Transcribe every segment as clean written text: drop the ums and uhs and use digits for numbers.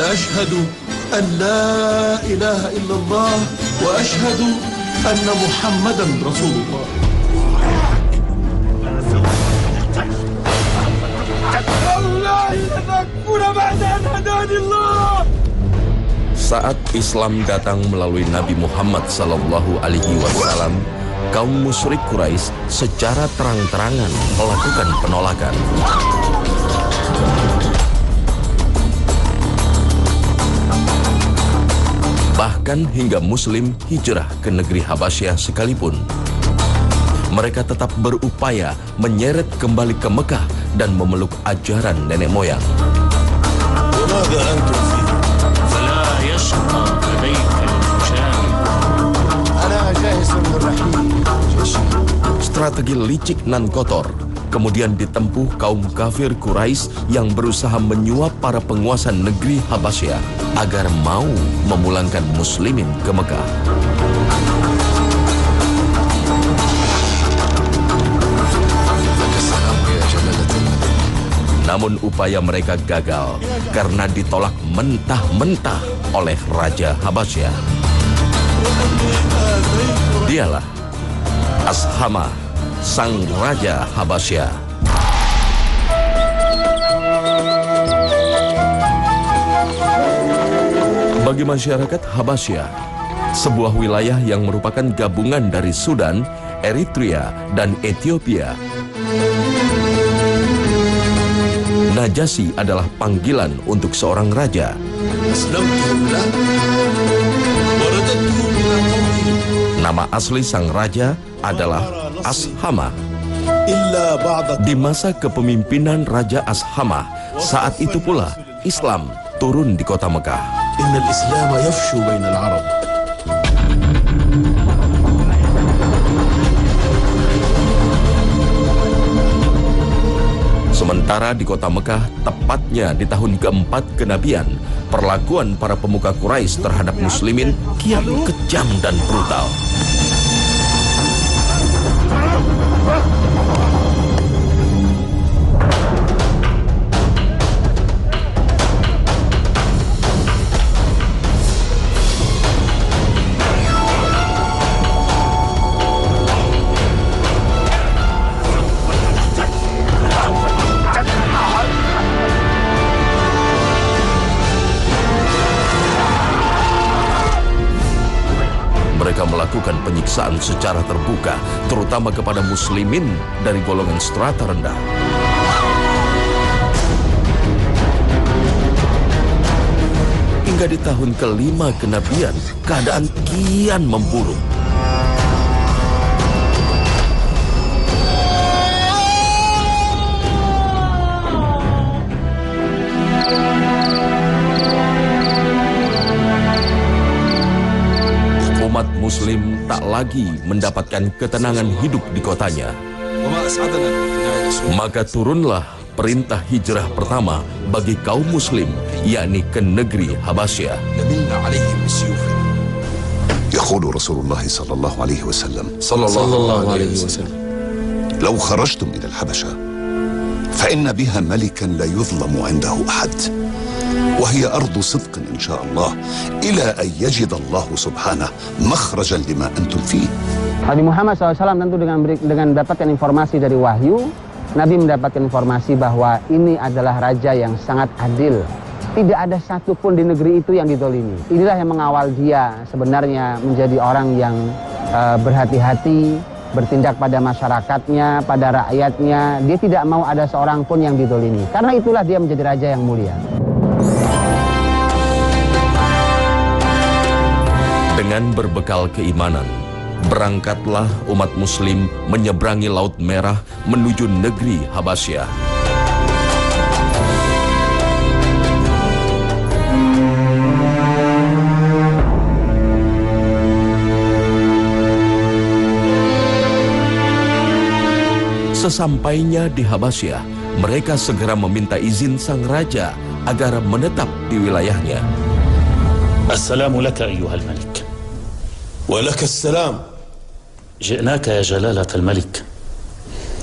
أشهد أن لا إله إلا الله وأشهد أن محمدا رسول الله. Saat Islam datang melalui Nabi Muhammad SAW, kaum musyrik Quraisy secara terang-terangan melakukan penolakan. Bahkan hingga Muslim hijrah ke negeri Habasyah sekalipun, mereka tetap berupaya menyeret kembali ke Mekah dan memeluk ajaran nenek moyang. Strategi licik nan kotor kemudian ditempuh kaum kafir Quraisy yang berusaha menyuap para penguasa negeri Habasyah agar mau memulangkan muslimin ke Mekah. Namun upaya mereka gagal karena ditolak mentah-mentah oleh Raja Habasyah. Dialah Ashama, sang Raja Habasyah. Bagi masyarakat Habasyah, sebuah wilayah yang merupakan gabungan dari Sudan, Eritrea, dan Ethiopia, Najasyi adalah panggilan untuk seorang raja. Nama asli sang raja adalah Ashama. Di masa kepemimpinan Raja Ashama, saat itu pula Islam turun di kota Mekah. Innal Islam yafshu bainal Arab. Sementara di kota Mekah, tepatnya di tahun keempat kenabian, perlakuan para pemuka Quraisy terhadap muslimin kian kejam dan brutal. Mereka melakukan penyiksaan secara terbuka, terutama kepada muslimin dari golongan strata rendah. Hingga di tahun kelima kenabian, keadaan kian memburuk. Umat muslim tak lagi mendapatkan ketenangan hidup di kotanya. Maka turunlah perintah hijrah pertama bagi kaum muslim, yakni ke negeri Habasyah. يقول رسول الله صلى الله عليه وسلم لو خرجتم إلى الحبشة فإن بها ملكا لا يظلم عنده أحد وهي أرض صدق إن شاء الله إلى أن يجد الله سبحانه مخرجا لما أنتم فيه. Nabi Muhammad SAW tentu dengan mendapatkan informasi dari wahyu, Nabi mendapatkan informasi bahwa ini adalah raja yang sangat adil. Tidak ada satupun di negeri itu yang dizalimi. Inilah yang mengawal dia sebenarnya menjadi orang yang berhati-hati, bertindak pada masyarakatnya, pada rakyatnya. Dia tidak mau ada seorang pun yang dizalimi. Karena itulah dia menjadi raja yang mulia. Dengan berbekal keimanan, berangkatlah umat muslim menyeberangi Laut Merah menuju negeri Habasyah. Sesampainya di Habasyah, mereka segera meminta izin sang raja agar menetap di wilayahnya. Assalamu laka ayyuhal malik. ولك السلام. جئناك يا جلالة الملك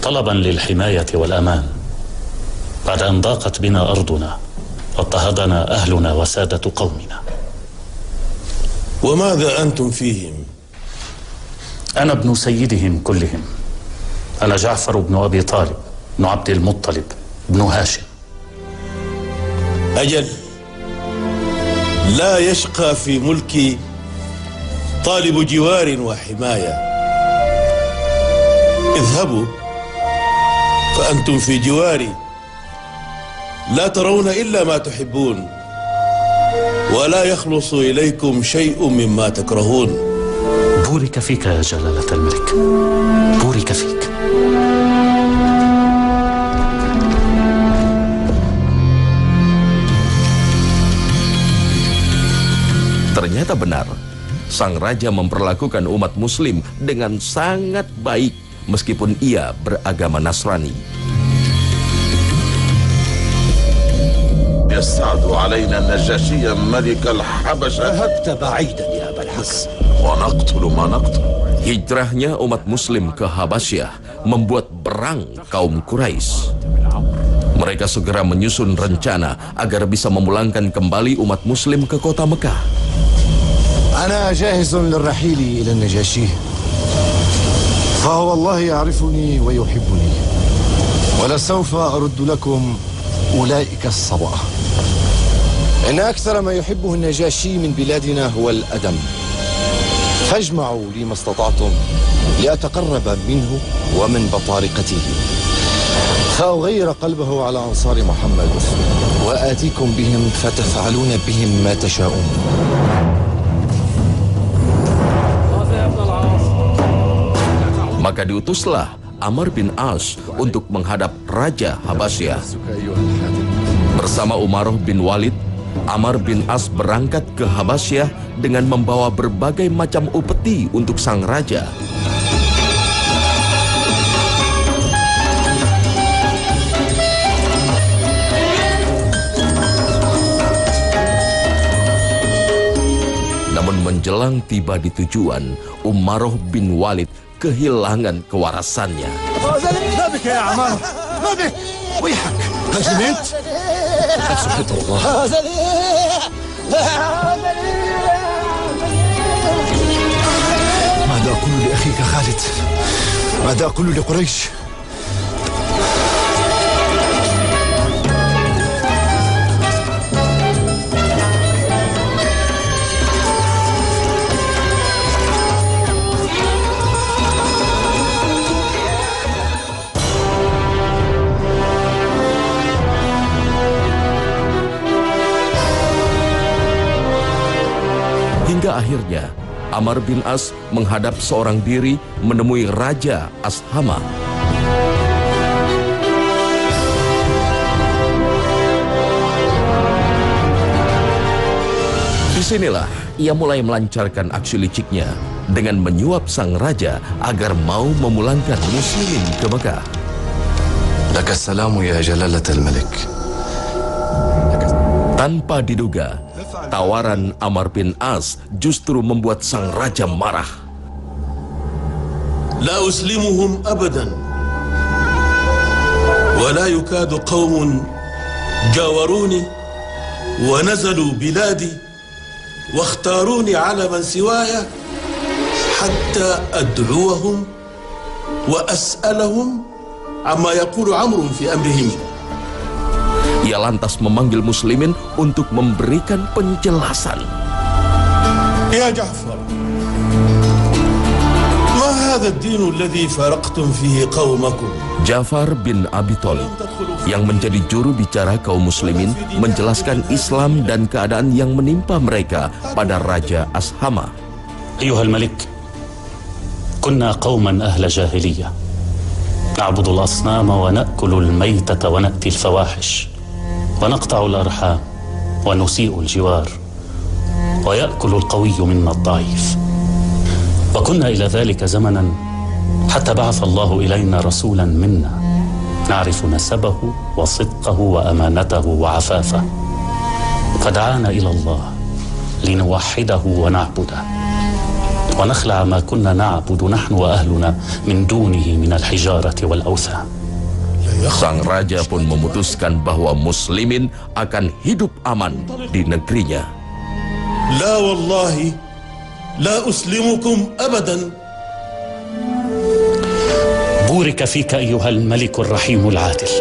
طلبا للحماية والأمان بعد أن ضاقت بنا أرضنا واضطهدنا أهلنا وسادة قومنا. وماذا أنتم فيهم؟ أنا ابن سيدهم كلهم. أنا جعفر بن أبي طالب بن عبد المطلب بن هاشم. أجل، لا يشقى في ملكي طالب جوار وحماية. اذهبوا فأنتم في جواري، لا ترون إلا ما تحبون، ولا يخلص إليكم شيء مما تكرهون. بورك فيك يا جلالة الملك، بورك فيك. Ternyata benar, sang raja memperlakukan umat muslim dengan sangat baik meskipun ia beragama Nasrani. يسعد علينا النجاشي ملك الحبشة. ذهبت بعيدا يا أبا الحسن. ونقتل ما نقتل. Hijrahnya umat muslim ke Habasyah membuat berang kaum Quraisy. Mereka segera menyusun rencana agar bisa memulangkan kembali umat muslim ke kota Mekah. أنا جاهز للرحيل إلى النجاشي، فهو الله يعرفني ويحبني، ولسوف أرد لكم أولئك الصبا. إن أكثر ما يحبه النجاشي من بلادنا هو الأدم، فاجمعوا لي ما استطعتم لأتقرب منه ومن بطارقته، فأغير قلبه على أنصار محمد، وآتيكم بهم فتفعلون بهم ما تشاءون. Maka diutuslah Amr bin As untuk menghadap Raja Habasyah. Bersama Umaroh bin Walid, Amr bin As berangkat ke Habasyah dengan membawa berbagai macam upeti untuk sang raja. Namun menjelang tiba di tujuan, Umaroh bin Walid kehilangan kewarasannya. ما بك يا عمار؟ ما بك؟ ويحك، هزمت؟ سبحان الله. ماذا أقول لأخيك خالد؟ ماذا أقول لقريش؟ Hingga akhirnya Amr bin As menghadap seorang diri menemui Raja Ashama. Disinilah ia mulai melancarkan aksi liciknya dengan menyuap sang raja agar mau memulangkan muslimin ke Mekah. لك السلام يا جلالة الملك. Tanpa diduga, tawaran Amr bin As justru membuat sang raja marah. لا أسلمهم أبدا، ولا يكاد قوم جاوروني ونزلوا بلادي واختاروني على من سواي حتى أدعوهم وأسألهم عما يقول عمرو في أمرهم. Ia lantas memanggil muslimin untuk memberikan penjelasan. يا جعفر، ما هذا الدين الذي فارقتم فيه قومكم؟ Ja'far bin Abi Thalib yang menjadi juru bicara kaum muslimin menjelaskan Islam dan keadaan yang menimpa mereka pada Raja Ashama. أيها الملك، كنا قوما أهل جاهلية نعبد الأصنام ونأكل الميتة ونأتي الفواحش ونقطع الأرحام ونسيء الجوار ويأكل القوي منا الضعيف، وكنا إلى ذلك زمنا حتى بعث الله إلينا رسولا منا نعرف نسبه وصدقه وأمانته وعفافه، فدعانا إلى الله لنوحده ونعبده ونخلع ما كنا نعبد نحن وأهلنا من دونه من الحجارة والأوثان. Sang raja pun memutuskan bahwa muslimin akan hidup aman di negerinya. La wallahi, la uslimukum abadan. بورك فيك أيها الملك الرحيم العادل.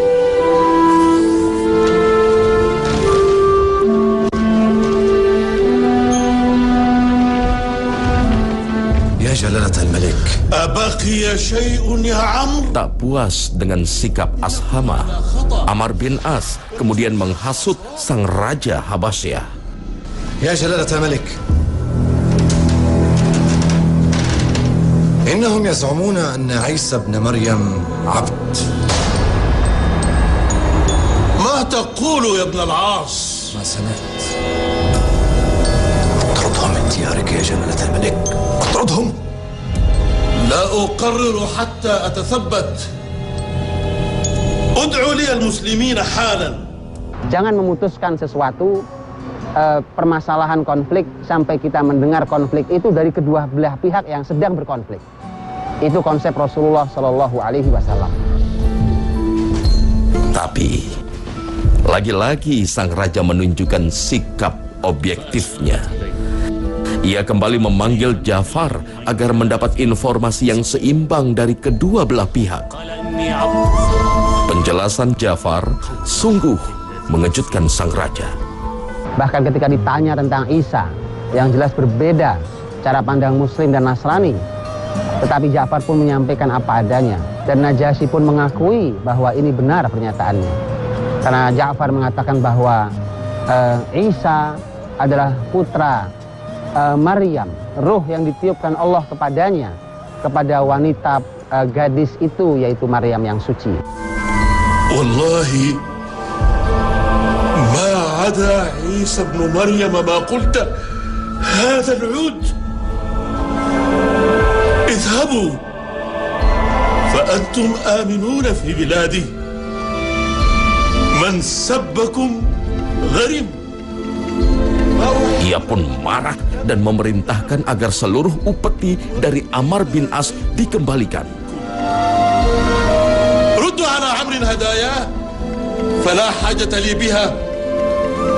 يا جلالة الملك. أبقي شيء يا عمرو؟ Tak puas dengan sikap Ashama, Amr bin As kemudian menghasut sang raja Habasyah. يا جلالة الملك، إنهم يزعمون أن عيسى ابن مريم عبد. ما تقول يا ابن العاص؟ ما سمعت. اطردهم من ديارك يا جلالة الملك، اطردهم. لا أقرر حتى أتثبت. ادعوا لي المسلمين حالا. Jangan memutuskan sesuatu permasalahan konflik sampai kita mendengar konflik itu dari kedua belah pihak yang sedang berkonflik. Itu konsep Rasulullah Shallallahu Alaihi Wasallam. Tapi lagi-lagi sang raja menunjukkan sikap objektifnya. Ia kembali memanggil Ja'far agar mendapat informasi yang seimbang dari kedua belah pihak. Penjelasan Ja'far sungguh mengejutkan sang raja. Bahkan ketika ditanya tentang Isa, yang jelas berbeda cara pandang Muslim dan Nasrani, tetapi Ja'far pun menyampaikan apa adanya, dan Najasyi pun mengakui bahwa ini benar pernyataannya. Karena Ja'far mengatakan bahwa Isa adalah putra Maryam, ruh yang ditiupkan Allah kepadanya, kepada wanita gadis itu, yaitu Maryam yang suci. Wallahi ma ada Isa ibn Maryam ma qulta hadha al-'ud. اذهبوا فأنتم آمنون في بلادي من سبكم غريب. Ia pun marah dan memerintahkan agar seluruh upeti dari Amr bin As dikembalikan. ردوا على عمرو هداياه فلا حاجة لي بها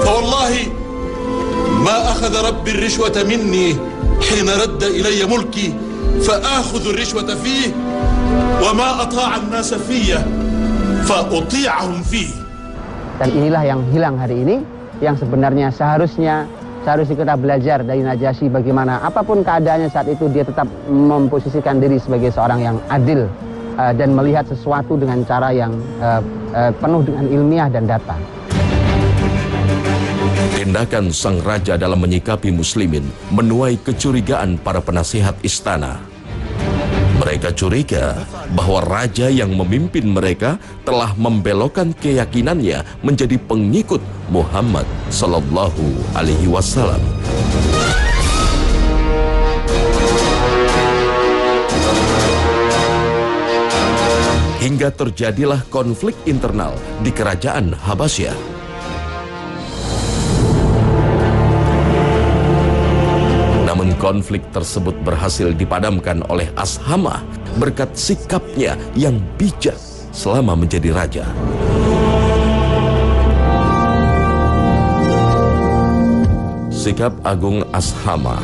فوالله ما أخذ ربي الرشوة مني حين رد إلي ملكي فآخذ الرشوة فيه وما أطاع الناس فيه فأطيعهم فيه. Dan inilah yang hilang hari ini, yang sebenarnya seharusnya kita belajar dari Najasyi bagaimana apapun keadaannya saat itu dia tetap memposisikan diri sebagai seorang yang adil dan melihat sesuatu dengan cara yang penuh dengan ilmiah dan data. Tindakan sang raja dalam menyikapi muslimin menuai kecurigaan para penasihat istana. Mereka curiga bahwa raja yang memimpin mereka telah membelokkan keyakinannya menjadi pengikut Muhammad Sallallahu Alaihi Wasallam. Hingga terjadilah konflik internal di kerajaan Habasyah. Namun konflik tersebut berhasil dipadamkan oleh Ashama berkat sikapnya yang bijak selama menjadi raja. Sikap agung Ashama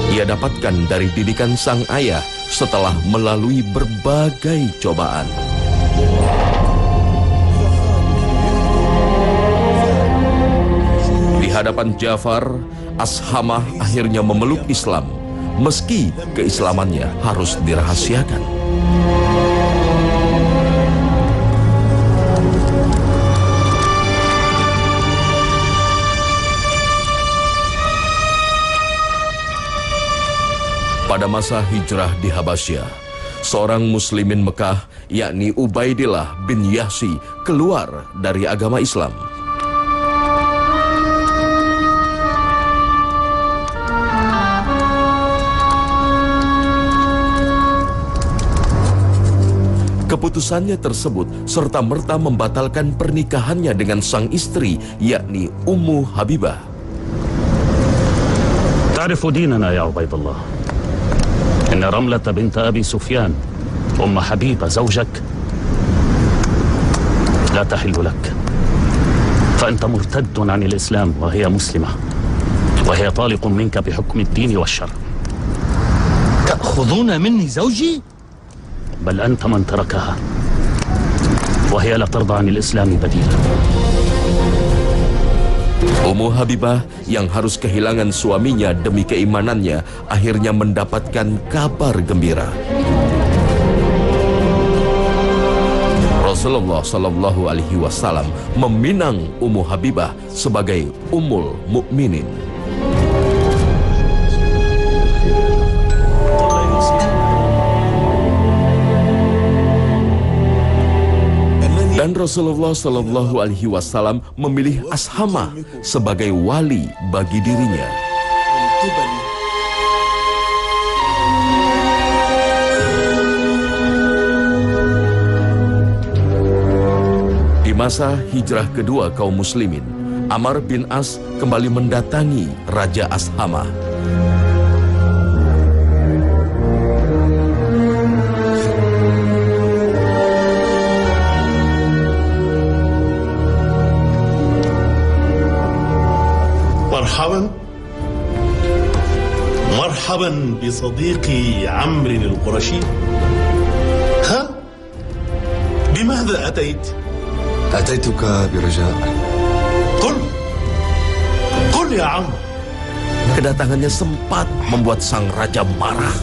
ia dapatkan dari didikan sang ayah setelah melalui berbagai cobaan. Di hadapan Ja'far, Ashama akhirnya memeluk Islam, meski keislamannya harus dirahasiakan. Pada masa hijrah di Habasyah, seorang muslimin Mekah, yakni Ubaidillah bin Yahsi, keluar dari agama Islam. Keputusannya tersebut serta-merta membatalkan pernikahannya dengan sang istri, yakni Ummu Habibah. تعرف ديننا يا عبيد الله إن رملة بنت أبي سفيان أم حبيبة زوجك لا تحل لك، فأنت مرتد عن الإسلام وهي مسلمة، وهي طالق منك بحكم الدين والشرع. تأخذون مني زوجي؟ بل أنت من تركها، وهي لا ترضى عن الإسلام بديلا. Ummu Habibah yang harus kehilangan suaminya demi keimanannya akhirnya mendapatkan kabar gembira. Rasulullah Shallallahu Alaihi Wasallam meminang Ummu Habibah sebagai Ummul Mukminin. Dan Rasulullah Shallallahu Alaihi Wasallam memilih Ashamah sebagai wali bagi dirinya. Di masa hijrah kedua kaum muslimin, Amr bin As kembali mendatangi Raja Ashamah. مرحبا بصديقي عمرو القرشي. ها؟ بماذا أتيت؟ أتيتك برجاء. قل يا عمرو. Kedatangannya sempat membuat sang raja marah.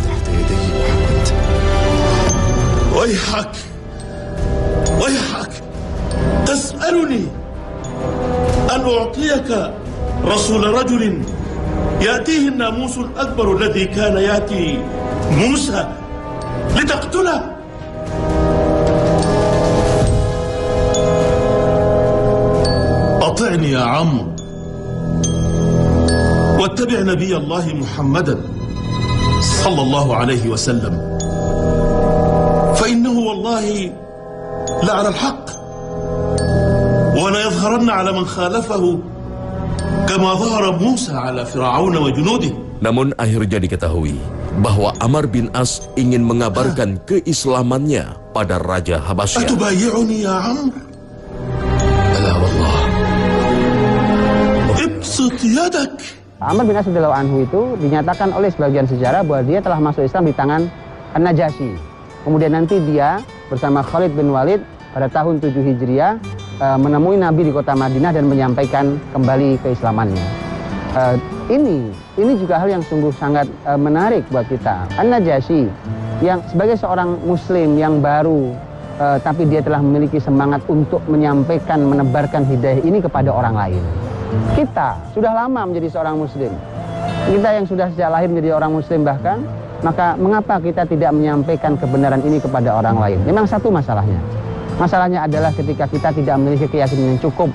ويحك تسألني أن أعطيك رسول رجل يأتيه الناموس الأكبر الذي كان يأتي موسى لتقتله. أطعني يا عمرو واتبع نبي الله محمدا صلى الله عليه وسلم، فإنه والله لعلى الحق، ولا يظهرن على من خالفه كما ظهر موسى على فرعون وجنوده. Namun akhirnya diketahui bahwa Amr bin As ingin mengabarkan keislamannya pada Raja Habasyah. أتبايعني يا عمرو؟ ألا والله. ابسط يدك. Amr bin As radhiyallahu anhu itu dinyatakan oleh sebagian sejarah bahwa dia telah masuk Islam di tangan An-Najasyi. Kemudian nanti dia bersama Khalid bin Walid pada tahun 7 Hijriah menemui Nabi di kota Madinah dan menyampaikan kembali keislamannya. Ini juga hal yang sungguh sangat menarik buat kita. An-Najasyi yang sebagai seorang muslim yang baru tapi dia telah memiliki semangat untuk menyampaikan, menebarkan hidayah ini kepada orang lain. Kita sudah lama menjadi seorang muslim. Kita yang sudah sejak lahir menjadi orang muslim bahkan, maka mengapa kita tidak menyampaikan kebenaran ini kepada orang lain? Memang satu masalahnya. Masalahnya adalah ketika kita tidak memiliki keyakinan yang cukup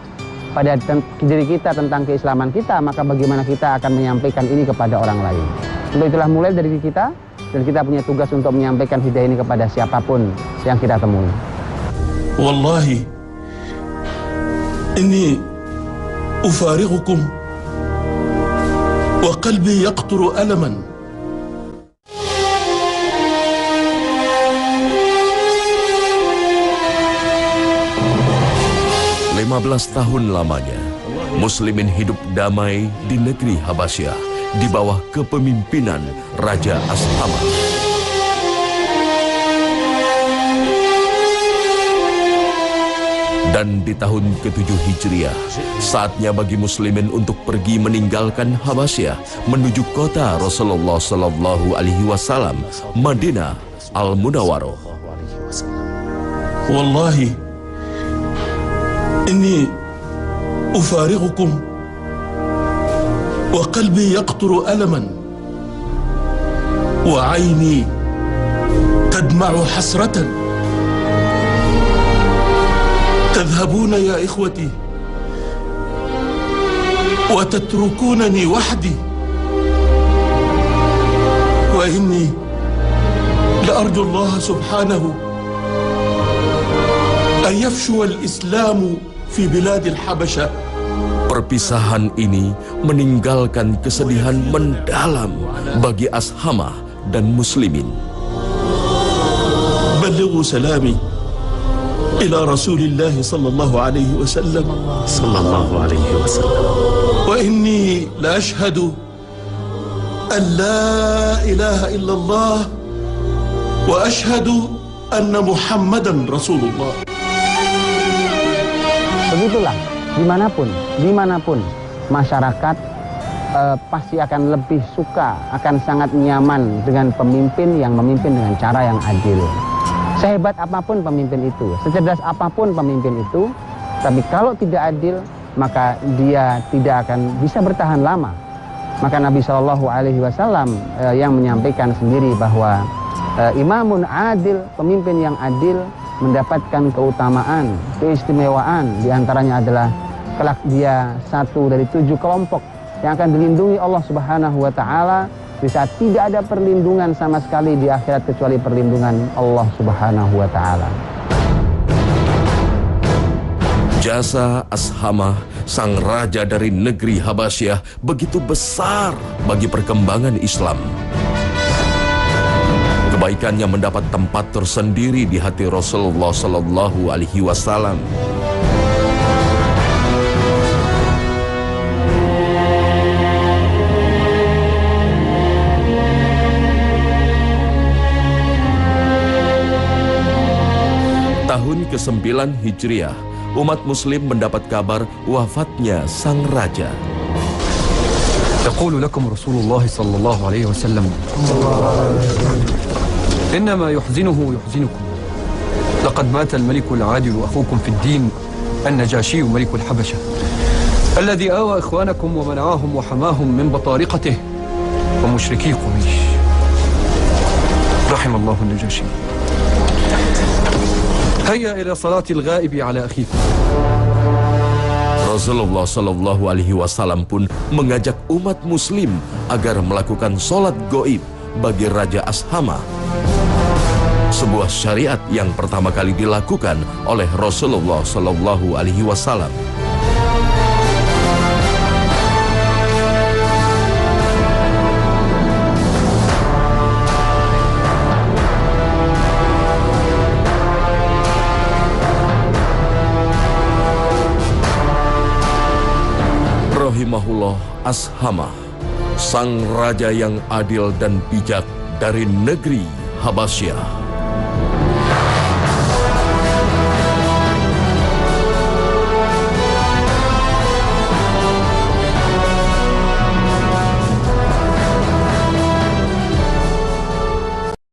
pada diri kita tentang keislaman kita, maka bagaimana kita akan menyampaikan ini kepada orang lain? Untuk itulah mulai dari kita, dan kita punya tugas untuk menyampaikan hidayah ini kepada siapapun yang kita temui. Wallahi, inni ufariqukum wa qalbi yaqturu alaman. 15 tahun lamanya, muslimin hidup damai di negeri Habasyah di bawah kepemimpinan Raja Ashamah. Dan di tahun ke-7 Hijriah, saatnya bagi muslimin untuk pergi meninggalkan Habasyah menuju kota Rasulullah Sallallahu Alaihi Wasallam, Madinah Al-Munawwarah. Wallahi, inni ufariqukum wa qalbi yaqturu alaman wa 'aini tadma'u hasratan. تذهبون يا إخوتي وتتركونني وحدي، وإني لأرجو الله سبحانه أن يفشو الإسلام في بلاد الحبشة. Perpisahan ini meninggalkan kesedihan mendalam bagi Ashamah dan muslimin. بلغوا سلامي إلى رسول الله صلى الله عليه وسلم صلى الله عليه وسلم وإني لأشهد أن لا إله إلا الله وأشهد أن محمدا رسول الله. Begitulah, dimanapun masyarakat pasti akan lebih suka, akan sangat nyaman dengan pemimpin yang memimpin dengan cara yang adil. Sehebat apapun pemimpin itu, secerdas apapun pemimpin itu, tapi kalau tidak adil, maka dia tidak akan bisa bertahan lama. Maka Nabi Shallallahu Alaihi Wasallam yang menyampaikan sendiri bahwa imamun adil, pemimpin yang adil, mendapatkan keutamaan, keistimewaan. Di antaranya adalah kelak dia satu dari 7 kelompok yang akan dilindungi Allah Subhanahu wa Ta'ala di saat tidak ada perlindungan sama sekali di akhirat kecuali perlindungan Allah Subhanahu wa Ta'ala. Jasa Ashamah, sang raja dari negeri Habasyah, begitu besar bagi perkembangan Islam. Kebaikannya mendapat tempat tersendiri di hati Rasulullah Sallallahu Alaihi Wasallam. Tahun ke-9 Hijriah, umat muslim mendapat kabar wafatnya sang raja. يقول لكم رسول الله صلى الله عليه وسلم إنما يحزنه يحزنكم لقد مات الملك العادل أخوكم في الدين النجاشي ملك الحبشة الذي آوى إخوانكم ومنعهم وحماهم من بطارقته ومشركي قريش رحم الله النجاشي. هيا إلى صلاة الغائب على أخيكم. Rasulullah Sallallahu Alaihi Wasallam pun mengajak umat muslim agar melakukan sholat goib bagi Raja Ashamah. Sebuah syariat yang pertama kali dilakukan oleh Rasulullah Sallallahu Alaihi Wasallam. Rahimahullah Ashamah, sang raja yang adil dan bijak dari negeri Habasyah.